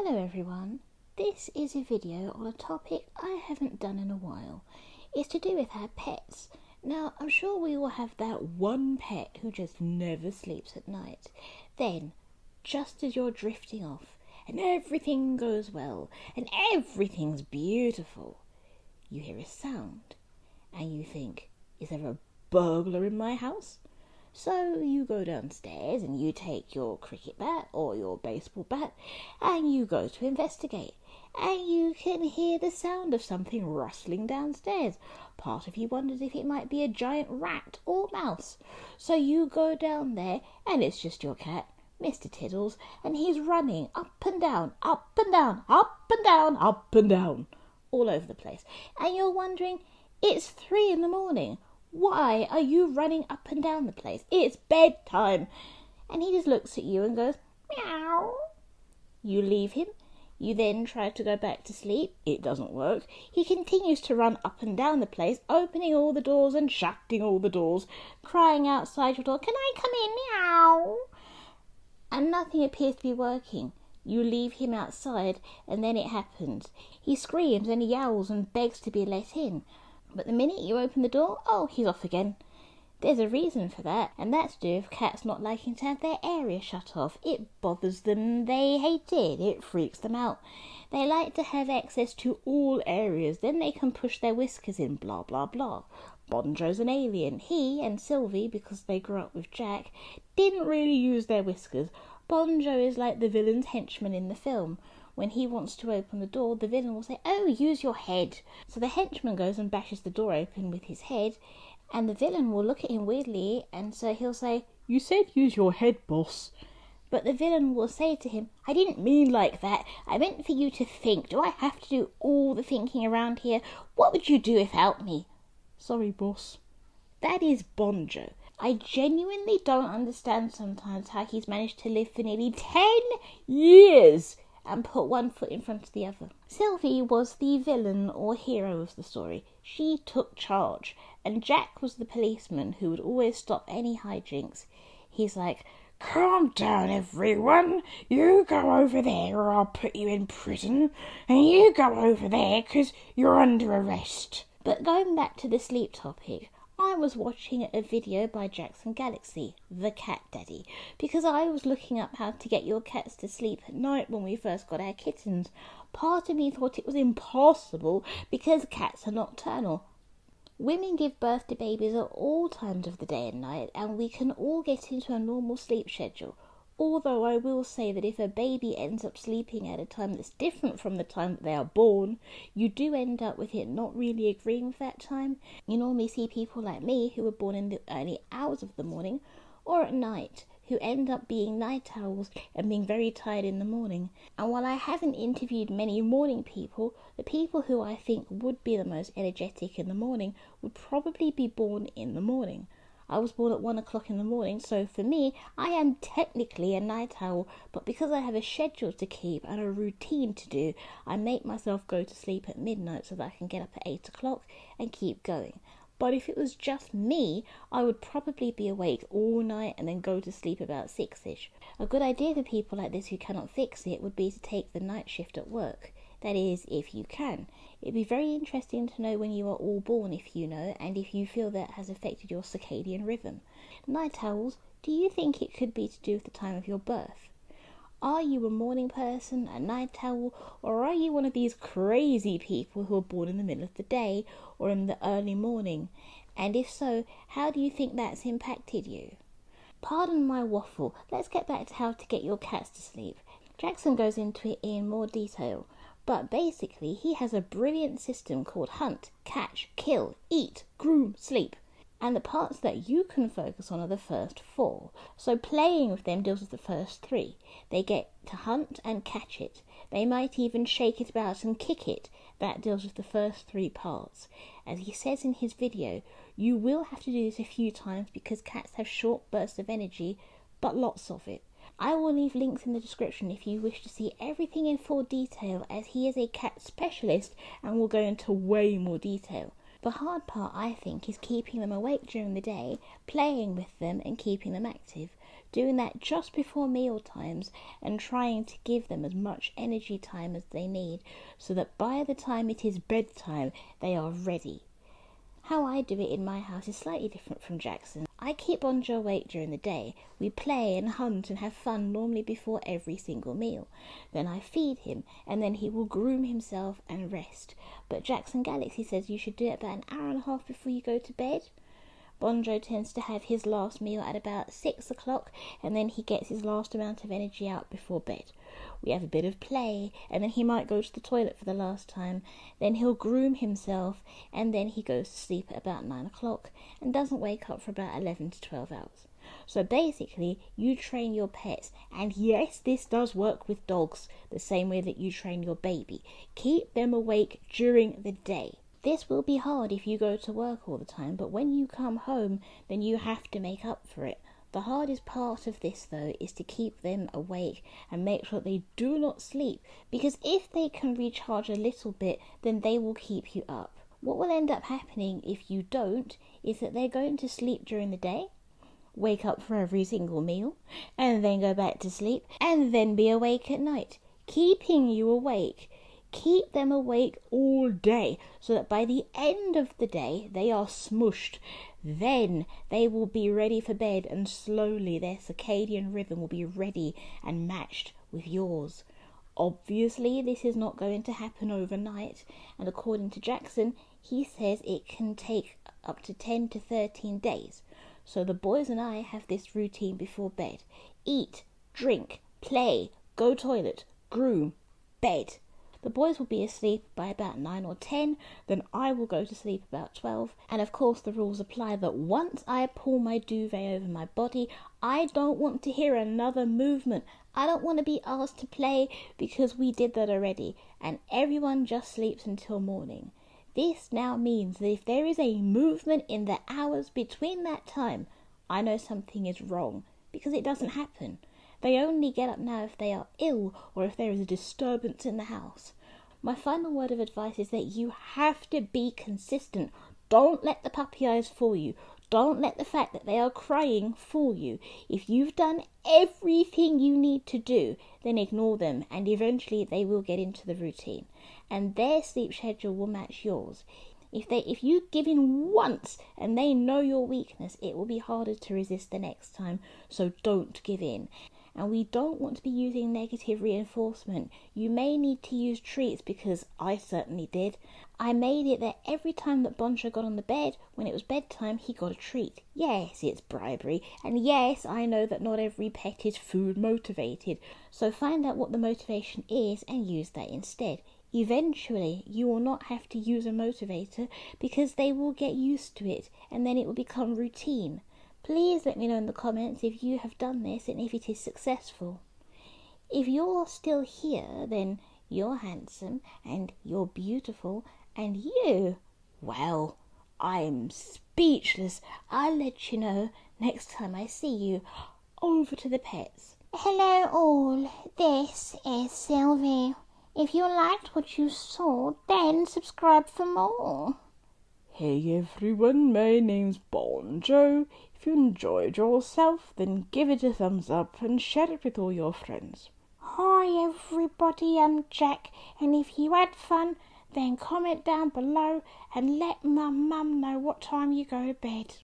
Hello everyone, this is a video on a topic I haven't done in a while. It's to do with our pets. Now, I'm sure we all have that one pet who just never sleeps at night. Then, just as you're drifting off and everything goes well and everything's beautiful, you hear a sound and you think, is there a burglar in my house? So you go downstairs and you take your cricket bat or your baseball bat and you go to investigate. And you can hear the sound of something rustling downstairs. Part of you wonders if it might be a giant rat or mouse. So you go down there and it's just your cat, Mr. Tiddles, and he's running up and down, up and down, up and down, up and down, all over the place. And you're wondering, it's 3 a.m. Why are you running up and down the place? It's bedtime. And he just looks at you and goes, meow. You leave him. You then try to go back to sleep. It doesn't work. He continues to run up and down the place, opening all the doors and shutting all the doors, crying outside your door, can I come in? Meow. And nothing appears to be working. You leave him outside and then it happens. He screams and he yowls and begs to be let in. But the minute you open the door, oh, he's off again. There's a reason for that, and that's to do with cats not liking to have their area shut off. It bothers them, they hate it, it freaks them out. They like to have access to all areas, then they can push their whiskers in, blah, blah, blah. Bonjo's an alien. He and Sylvie, because they grew up with Jack, didn't really use their whiskers. Bonjo is like the villain's henchman in the film. When he wants to open the door, the villain will say, oh, use your head. So the henchman goes and bashes the door open with his head, and the villain will look at him weirdly, and so he'll say, you said use your head, boss. But the villain will say to him, I didn't mean like that. I meant for you to think. Do I have to do all the thinking around here? What would you do without me? Sorry, boss. That is Bonjo. I genuinely don't understand sometimes how he's managed to live for nearly 10 years and put one foot in front of the other. Sylvie was the villain or hero of the story. She took charge, and Jack was the policeman who would always stop any hijinks. He's like, calm down everyone, you go over there or I'll put you in prison, and you go over there 'cause you're under arrest. But going back to the sleep topic, I was watching a video by Jackson Galaxy, the cat daddy, because I was looking up how to get your cats to sleep at night when we first got our kittens. Part of me thought it was impossible because cats are nocturnal. Women give birth to babies at all times of the day and night, and we can all get into a normal sleep schedule. Although I will say that if a baby ends up sleeping at a time that's different from the time that they are born, you do end up with it not really agreeing with that time. You normally see people like me who were born in the early hours of the morning or at night who end up being night owls and being very tired in the morning. And while I haven't interviewed many morning people, the people who I think would be the most energetic in the morning would probably be born in the morning. I was born at 1 o'clock in the morning, so for me, I am technically a night owl, but because I have a schedule to keep and a routine to do, I make myself go to sleep at midnight so that I can get up at 8 o'clock and keep going. But if it was just me, I would probably be awake all night and then go to sleep about 6-ish. A good idea for people like this who cannot fix it would be to take the night shift at work. That is, if you can. It'd be very interesting to know when you are all born, if you know, and if you feel that has affected your circadian rhythm. Night owls, do you think it could be to do with the time of your birth? Are you a morning person, a night owl, or are you one of these crazy people who are born in the middle of the day or in the early morning? And if so, how do you think that's impacted you? Pardon my waffle, let's get back to how to get your cats to sleep. Jackson goes into it in more detail. But basically, he has a brilliant system called hunt, catch, kill, eat, groom, sleep. And the parts that you can focus on are the first 4. So playing with them deals with the first 3. They get to hunt and catch it. They might even shake it about and kick it. That deals with the first 3 parts. As he says in his video, you will have to do this a few times because cats have short bursts of energy, but lots of it. I will leave links in the description if you wish to see everything in full detail, as he is a cat specialist and will go into way more detail. The hard part, I think, is keeping them awake during the day, playing with them and keeping them active. doing that just before meal times and trying to give them as much energy time as they need so that by the time it is bedtime, they are ready. How I do it in my house is slightly different from Jackson. I keep Bonjo awake during the day. We play and hunt and have fun normally before every single meal. Then I feed him and then he will groom himself and rest. But Jackson Galaxy says you should do it about an hour and a half before you go to bed. Bonjo tends to have his last meal at about 6 o'clock and then he gets his last amount of energy out before bed. We have a bit of play and then he might go to the toilet for the last time. Then he'll groom himself and then he goes to sleep at about 9 o'clock and doesn't wake up for about 11 to 12 hours. So basically, you train your pets, and yes, this does work with dogs the same way that you train your baby. Keep them awake during the day. This will be hard if you go to work all the time, but when you come home, then you have to make up for it. The hardest part of this, though, is to keep them awake and make sure they do not sleep, because if they can recharge a little bit, then they will keep you up. What will end up happening if you don't is that they're going to sleep during the day, wake up for every single meal, and then go back to sleep, and then be awake at night, keeping you awake. Keep them awake all day so that by the end of the day they are smushed. Then they will be ready for bed and slowly their circadian rhythm will be ready and matched with yours. Obviously this is not going to happen overnight, and according to Jackson, he says it can take up to 10 to 13 days. So the boys and I have this routine before bed. Eat, drink, play, go toilet, groom, bed. The boys will be asleep by about 9 or 10, then I will go to sleep about 12. And of course the rules apply that once I pull my duvet over my body, I don't want to hear another movement. I don't want to be asked to play because we did that already. And everyone just sleeps until morning. This now means that if there is a movement in the hours between that time, I know something is wrong because it doesn't happen. They only get up now if they are ill or if there is a disturbance in the house. My final word of advice is that you have to be consistent. Don't let the puppy eyes fool you. Don't let the fact that they are crying fool you. If you've done everything you need to do, then ignore them and eventually they will get into the routine. And their sleep schedule will match yours. If you give in once and they know your weakness, it will be harder to resist the next time. So don't give in. And we don't want to be using negative reinforcement. You may need to use treats because I certainly did. I made it that every time that Bonjo got on the bed, when it was bedtime, he got a treat. Yes, it's bribery. And yes, I know that not every pet is food motivated. So find out what the motivation is and use that instead. Eventually, you will not have to use a motivator because they will get used to it and then it will become routine. Please let me know in the comments if you have done this and if it is successful. If you're still here, then you're handsome and you're beautiful and you, well, I'm speechless. I'll let you know next time I see you. Over to the pets. Hello all, this is Sylvie. If you liked what you saw, then subscribe for more. Hey everyone, my name's Bonjo. If you enjoyed yourself, then give it a thumbs up and share it with all your friends. Hi everybody, I'm Jack, and if you had fun, then comment down below and let my mum know what time you go to bed.